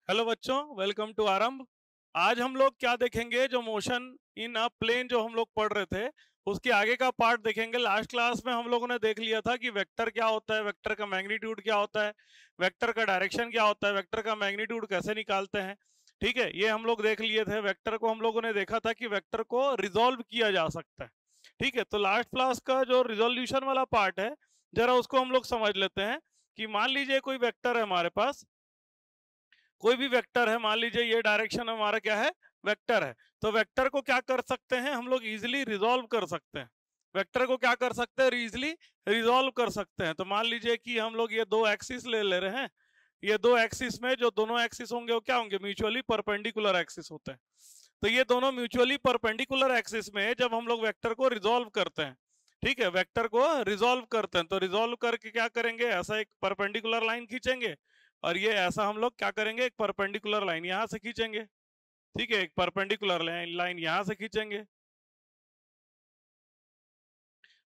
Hello बच्चों, welcome to आरंभ। आज हम लोग क्या देखेंगे, जो मोशन इन अ प्लेन जो हम लोग पढ़ रहे थे उसके आगे का पार्ट देखेंगे। लास्ट क्लास में हम लोगों ने देख लिया था कि वेक्टर क्या होता है, वेक्टर का मैग्नीट्यूड क्या होता है, वेक्टर का डायरेक्शन क्या होता है, वेक्टर का मैग्नीट्यूड कैसे निकालते हैं। ठीक है, ये हम लोग देख लिए थे। वेक्टर को हम लोगों ने देखा था कि वेक्टर को रिजोल्व किया जा सकता है। ठीक है, तो लास्ट क्लास का जो रिजोल्यूशन वाला पार्ट है, जरा उसको हम लोग समझ लेते हैं। कि मान लीजिए कोई वेक्टर है हमारे पास, कोई भी वेक्टर है, मान लीजिए ये डायरेक्शन हमारा क्या है, वेक्टर है। तो वेक्टर को क्या कर सकते हैं हम लोग, इजिली रिजोल्व कर सकते हैं। वेक्टर को क्या कर सकते हैं, इजिली रिजोल्व कर सकते हैं। तो मान लीजिए कि हम लोग ये दो एक्सिस ले रहे हैं। ये दो एक्सिस में जो दोनों एक्सिस होंगे वो क्या होंगे, म्यूचुअली परपेंडिकुलर एक्सिस होते हैं। तो ये दोनों म्यूचुअली परपेंडिकुलर एक्सिस में जब हम लोग वेक्टर को रिजोल्व करते हैं, ठीक है, वेक्टर को रिजोल्व करते हैं, तो रिजोल्व करके क्या करेंगे, ऐसा एक परपेंडिकुलर लाइन खींचेंगे। और ये ऐसा हम लोग क्या करेंगे, एक परपेंडिकुलर लाइन यहां से खींचेंगे। ठीक है, एक परपेंडिकुलर लाइन यहां से खींचेंगे।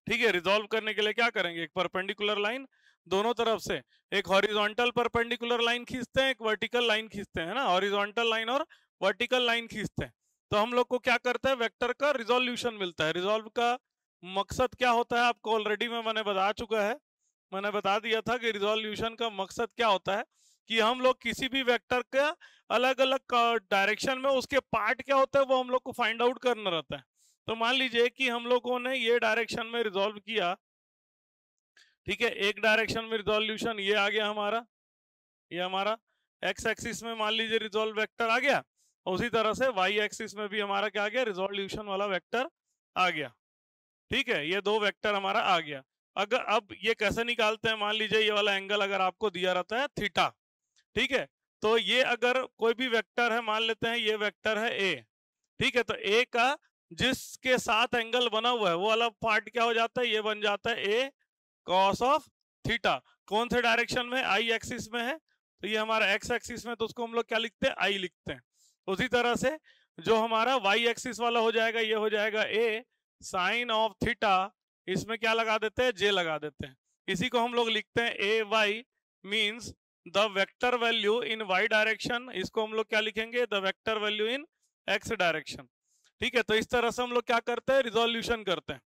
ठीक है, रिजोल्व करने के लिए क्या करेंगे, एक परपेंडिकुलर लाइन दोनों तरफ से, एक हॉरिजॉन्टल परपेंडिकुलर लाइन खींचते हैं, एक वर्टिकल लाइन खींचते हैं ना, हॉरिजॉन्टल लाइन और वर्टिकल लाइन खींचते हैं। तो हम लोग को क्या करता है, वेक्टर का रिजोल्यूशन मिलता है। रिजोल्व का मकसद क्या होता है आपको ऑलरेडी मैंने बता चुका है। मैंने बता दिया था कि रिजोल्यूशन का मकसद क्या होता है, कि हम लोग किसी भी वेक्टर का अलग अलग डायरेक्शन में उसके पार्ट क्या होता है वो हम लोग को फाइंड आउट करना रहता है। तो मान लीजिए कि हम लोगों ने ये डायरेक्शन में रिजोल्व किया। ठीक है, एक डायरेक्शन में रिजोल्यूशन ये आ गया हमारा, ये हमारा एक्स एक्सिस में मान लीजिए रिजोल्व वेक्टर आ गया। उसी तरह से वाई एक्सिस में भी हमारा क्या आ गया, रिजोल्यूशन वाला वेक्टर आ गया। ठीक है, ये दो वेक्टर हमारा आ गया। अगर अब ये कैसे निकालते हैं, मान लीजिए ये वाला एंगल अगर आपको दिया रहता है थीटा। ठीक है, तो ये अगर कोई भी वेक्टर है, मान लेते हैं ये वेक्टर है ए। ठीक है, तो ए का जिसके साथ एंगल बना हुआ है वो वाला पार्ट क्या हो जाता है, ये बन जाता है ए कॉस ऑफ थीटा। कौन से डायरेक्शन में, आई एक्सिस में है। तो ये हमारा एक्स एक्सिस में, तो उसको हम लोग क्या लिखते हैं, आई लिखते हैं। उसी तरह से जो हमारा वाई एक्सिस वाला हो जाएगा, ये हो जाएगा ए साइन ऑफ थीटा। इसमें क्या लगा देते हैं, जे लगा देते हैं। इसी को हम लोग लिखते हैं A Y means the vector value in Y direction. इसको हम लोग क्या लिखेंगे, the vector value in x direction. ठीक है, तो इस तरह से हम लोग क्या करते हैं, रिजोल्यूशन करते हैं।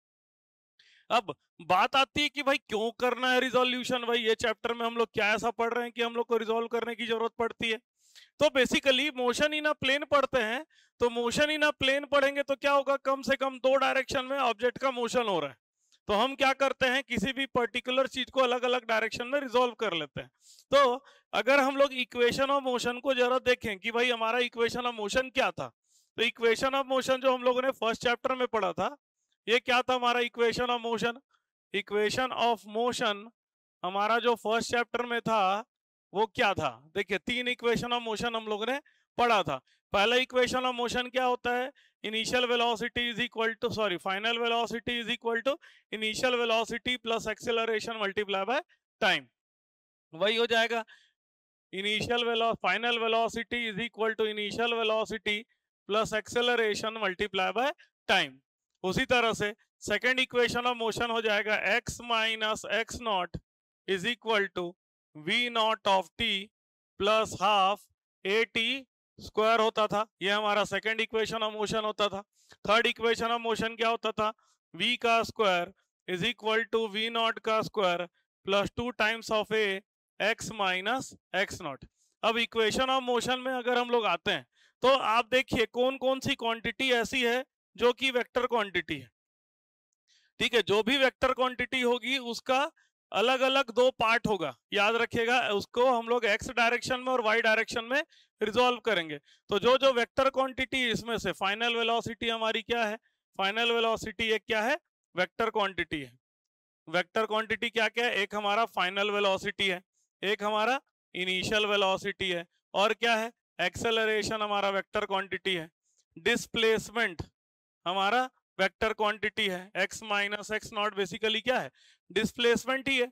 अब बात आती है कि भाई क्यों करना है रिजोल्यूशन, भाई ये चैप्टर में हम लोग क्या ऐसा पढ़ रहे हैं कि हम लोग को रिजोल्व करने की जरूरत पड़ती है। तो basically motion in a plane पढ़ते हैं। तो मोशन इन अ प्लेन पढ़ेंगे तो क्या होगा, कम से कम दो डायरेक्शन में ऑब्जेक्ट का मोशन हो रहा है। तो हम क्या करते हैं, किसी भी पर्टिकुलर चीज को अलग अलग डायरेक्शन में रिजोल्व कर लेते हैं। तो अगर हम लोग इक्वेशन ऑफ मोशन को जरा देखें कि भाई हमारा इक्वेशन ऑफ मोशन क्या था, तो इक्वेशन ऑफ मोशन जो हम लोगों ने फर्स्ट चैप्टर में पढ़ा था, ये क्या था हमारा equation of motion. Equation of motion हमारा जो फर्स्ट चैप्टर में था वो क्या था, देखिए तीन इक्वेशन ऑफ मोशन हम लोगों ने पढ़ा था। पहला इक्वेशन ऑफ मोशन क्या होता है, initial velocity is equal to, sorry, final velocity is equal to initial velocity plus acceleration multiply by time. वही हो जाएगा, final velocity is equal to initial velocity plus acceleration multiply by time. उसी तरह से second equation of motion हो जाएगा x minus x naught is equal to we naught of t plus half a t square होता था। ये हमारा second equation of motion होता था। थर्ड इक्वेशन ऑफ मोशन क्या होता था, v का square is equal to we naught का square plus 2 times of A X minus x naught. अब इक्वेशन ऑफ मोशन में अगर हम लोग आते हैं तो आप देखिए कौन कौन सी क्वांटिटी ऐसी है जो कि वेक्टर क्वांटिटी है। ठीक है, जो भी वेक्टर क्वांटिटी होगी उसका अलग अलग दो पार्ट होगा, याद रखिएगा। उसको हम लोग एक्स डायरेक्शन में और वाई डायरेक्शन में रिजोल्व करेंगे। तो जो जो वेक्टर क्वांटिटी इसमें से फाइनल वेलोसिटी हमारी क्या है, फाइनल वेलोसिटी एक क्या है, वेक्टर क्वांटिटी है। वेक्टर क्वांटिटी क्या क्या है, एक हमारा फाइनल वेलोसिटी है, एक हमारा इनिशियल वेलोसिटी है, और क्या है, एक्सेलरेशन हमारा वेक्टर क्वांटिटी है। डिस्प्लेसमेंट हमारा वेक्टर क्वांटिटी है, x minus x not basically क्या है, डिस्प्लेसमेंट ही है।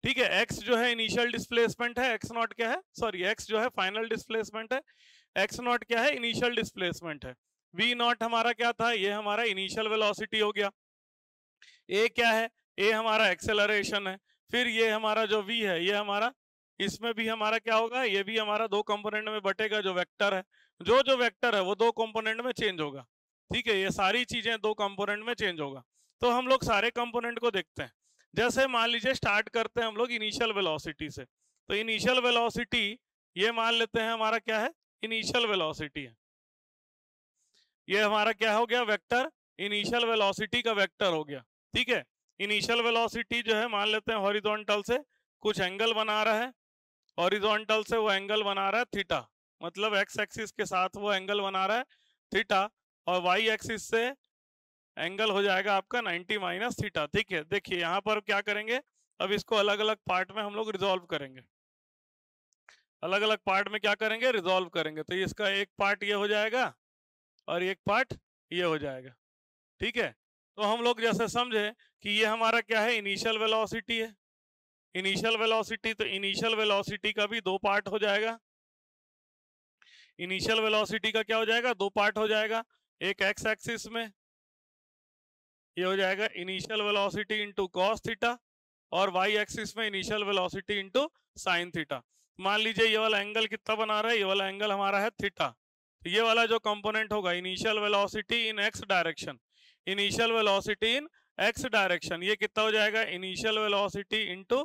ठीक है, x जो है इनिशियल डिस्प्लेसमेंट है, x नॉट क्या है, सॉरी, x जो है फाइनल डिस्प्लेसमेंट है, x नॉट क्या है, इनिशियल डिस्प्लेसमेंट है। v नॉट हमारा क्या था, ये हमारा इनिशियल वेलोसिटी हो गया। a क्या है, a हमारा एक्सेलरेशन है। फिर ये हमारा जो v है ये हमारा इसमें भी हमारा क्या होगा, ये भी हमारा दो कंपोनेंट में बटेगा, जो वेक्टर है, जो वेक्टर है वो दो कंपोनेंट में चेंज होगा। ठीक है, ये सारी चीजें दो कंपोनेंट में चेंज होगा। तो हम लोग सारे कंपोनेंट को देखते हैं। जैसे मान लीजिए स्टार्ट करते हैं हम लोग इनिशियल वेलोसिटी से। तो इनिशियल वेलोसिटी ये मान लेते हैं हमारा क्या है, इनिशियल वेलोसिटी है। ये हमारा क्या हो गया, वेक्टर, इनिशियल वेलोसिटी का वेक्टर हो गया। ठीक है, इनिशियल वेलोसिटी जो है मान लेते हैं हॉरिजॉन्टल से कुछ एंगल बना रहा है, हॉरिजॉन्टल से वो एंगल बना रहा है थीटा, मतलब एक्स एक्सिस के साथ वो एंगल बना रहा है थीटा, और वाई एक्सिस से एंगल हो जाएगा आपका 90 माइनस थीटा। ठीक है, देखिए यहाँ पर क्या करेंगे, अब इसको अलग अलग पार्ट में हम लोग रिजॉल्व करेंगे, अलग अलग पार्ट में क्या करेंगे, रिजॉल्व करेंगे। तो इसका एक पार्ट ये हो जाएगा और एक पार्ट ये हो जाएगा। ठीक है, तो हम लोग जैसे समझे कि ये हमारा क्या है, इनिशियल वेलोसिटी है, इनिशियल वेलोसिटी, तो इनिशियल वेलोसिटी का भी दो पार्ट हो जाएगा। इनिशियल वेलोसिटी का क्या हो जाएगा, दो पार्ट हो जाएगा, एक एक्स एक्सिस में ये हो जाएगा initial velocity into cos theta, और वाई एक्सिस में initial velocity into sine theta. मान लीजिए ये वाला एंगल कितना बना रहा है, ये वाला एंगल हमारा है थीटा। तो ये वाला जो कंपोनेंट होगा initial velocity in x direction, initial velocity in x direction, ये कितना हो जाएगा, initial velocity into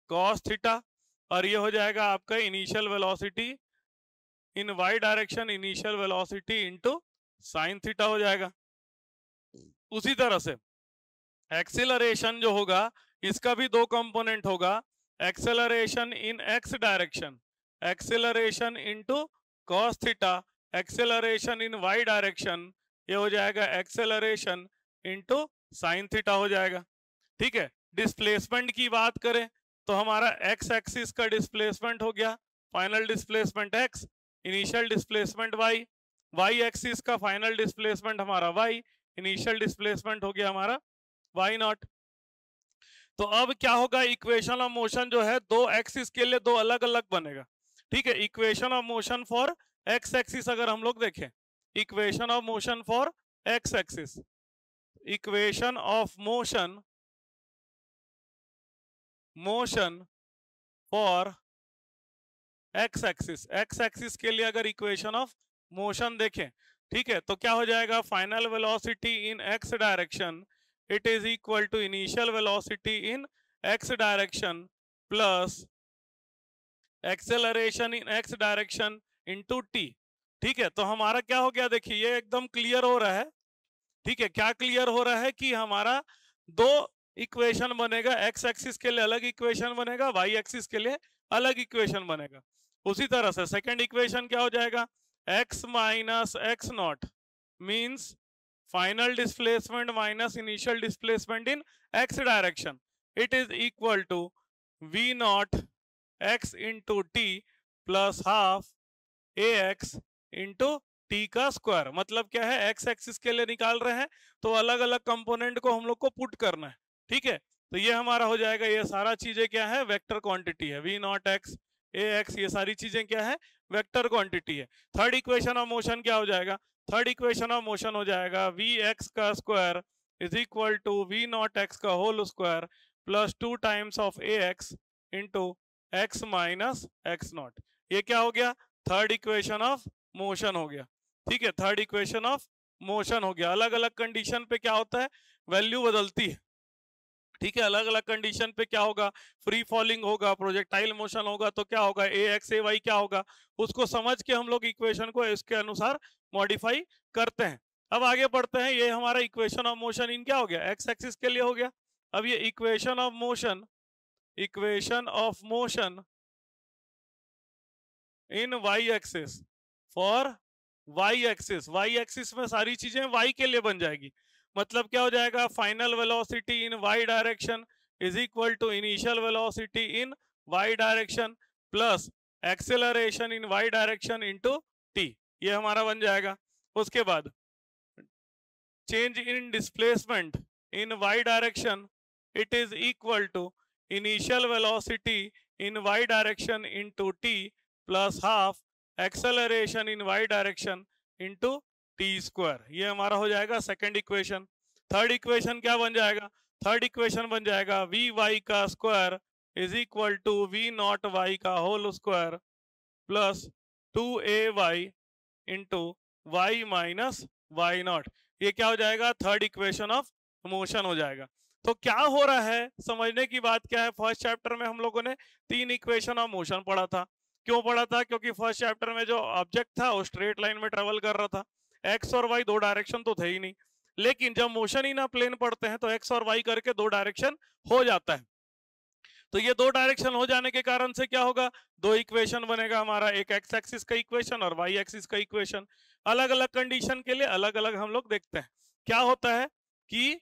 cos theta, और ये हो जाएगा आपका initial velocity in Y direction, initial velocity into sine theta हो जाएगा। उसी तरह से एक्सेलरेशन जो होगा इसका भी दो कंपोनेंट होगा, acceleration in x direction, acceleration into cos theta, acceleration in Y direction, ये हो जाएगा एक्सेलरेशन इनटू साइन थीटा हो जाएगा। ठीक है, डिस्प्लेसमेंट की बात करें तो हमारा एक्स एक्सिस का डिस्प्लेसमेंट हो गया final displacement x, initial displacement y, y axis का फाइनल डिस्प्लेसमेंट हमारा वाई, इनिशियल डिस्प्लेसमेंट हो गया हमारा वाई नॉट। तो अब क्या होगा, इक्वेशन ऑफ मोशन जो है दो एक्सिस के लिए दो अलग अलग बनेगा। ठीक है, equation of motion for x axis अगर हम लोग देखें, equation of motion for x axis, equation of motion for x axis, x axis के लिए अगर इक्वेशन ऑफ मोशन देखें, ठीक है, तो क्या हो जाएगा, final velocity in x direction it is equal to initial velocity in x direction plus acceleration in x direction into t. ठीक है, तो हमारा क्या हो गया, देखिए ये एकदम क्लियर हो रहा है। ठीक है, क्या क्लियर हो रहा है कि हमारा दो इक्वेशन बनेगा, एक्स एक्सिस के लिए अलग इक्वेशन बनेगा, वाई एक्सिस के लिए अलग इक्वेशन बनेगा। उसी तरह से सेकंड इक्वेशन क्या हो जाएगा, x minus x naught means final displacement minus initial displacement in x direction, it is equal to we naught x into t plus half a x into t का square. मतलब क्या है, x axis के लिए निकाल रहे हैं तो अलग अलग कंपोनेंट को हम लोग को पुट करना है। ठीक है, तो ये हमारा हो जाएगा, ये सारा चीजें क्या है, वेक्टर क्वांटिटी है, V naught X A X, ये सारी चीजें क्या है, वेक्टर क्वांटिटी है। थर्ड इक्वेशन ऑफ मोशन क्या हो जाएगा, थर्ड इक्वेशन ऑफ मोशन हो जाएगा वी एक्स का square is equal to we naught X का whole square plus 2 times of A x into X minus x naught. ये क्या हो गया, थर्ड इक्वेशन ऑफ मोशन हो गया। ठीक है, थर्ड इक्वेशन ऑफ मोशन हो गया। अलग अलग कंडीशन पे क्या होता है, वैल्यू बदलती है। ठीक है, अलग अलग कंडीशन पे क्या होगा, फ्री फॉलिंग होगा, प्रोजेक्टाइल मोशन होगा, तो क्या होगा, ए एक्स ए वाई क्या होगा, उसको समझ के हम लोग इक्वेशन को इसके अनुसार मॉडिफाई करते हैं। अब आगे बढ़ते हैं, ये हमारा इक्वेशन ऑफ मोशन इन क्या हो गया, एक्स एक्सिस के लिए हो गया। अब ये equation of motion, equation of motion in y axis for y axis, y axis में सारी चीजें वाई के लिए बन जाएगी। मतलब क्या हो जाएगा, final velocity in Y direction is equal to initial velocity in Y direction plus acceleration in Y direction into t, ये हमारा बन जाएगा। उसके बाद change in displacement in Y direction it is equal to initial velocity in Y direction into t plus half acceleration in Y direction into t square, ये हमारा हो जाएगा सेकंड इक्वेशन। थर्ड इक्वेशन क्या बन जाएगा, थर्ड इक्वेशन बन जाएगा V Y का square is equal to we naught Y का whole square plus 2ay into Y minus Y naught. ये क्या हो जाएगा? थर्ड इक्वेशन ऑफ मोशन हो जाएगा। तो क्या हो रहा है, समझने की बात क्या है, फर्स्ट चैप्टर में हम लोगों ने 3 इक्वेशन ऑफ मोशन पढ़ा था। क्यों पढ़ा था? क्योंकि फर्स्ट चैप्टर में जो ऑब्जेक्ट था वो स्ट्रेट लाइन में ट्रेवल कर रहा था, एक्स और वाई दो डायरेक्शन तो थे ही नहीं। लेकिन जब मोशन इन अ प्लेन पढ़ते हैं तो एक्स और वाई करके दो डायरेक्शन हो जाता है। तो ये दो डायरेक्शन हो जाने के कारण से क्या होगा? दो इक्वेशन बनेगा हमारा, एक एक्स एक्सिस का इक्वेशन और वाई एक्सिस का इक्वेशन। अलग अलग कंडीशन के लिए अलग अलग हम लोग देखते हैं। क्या होता है कि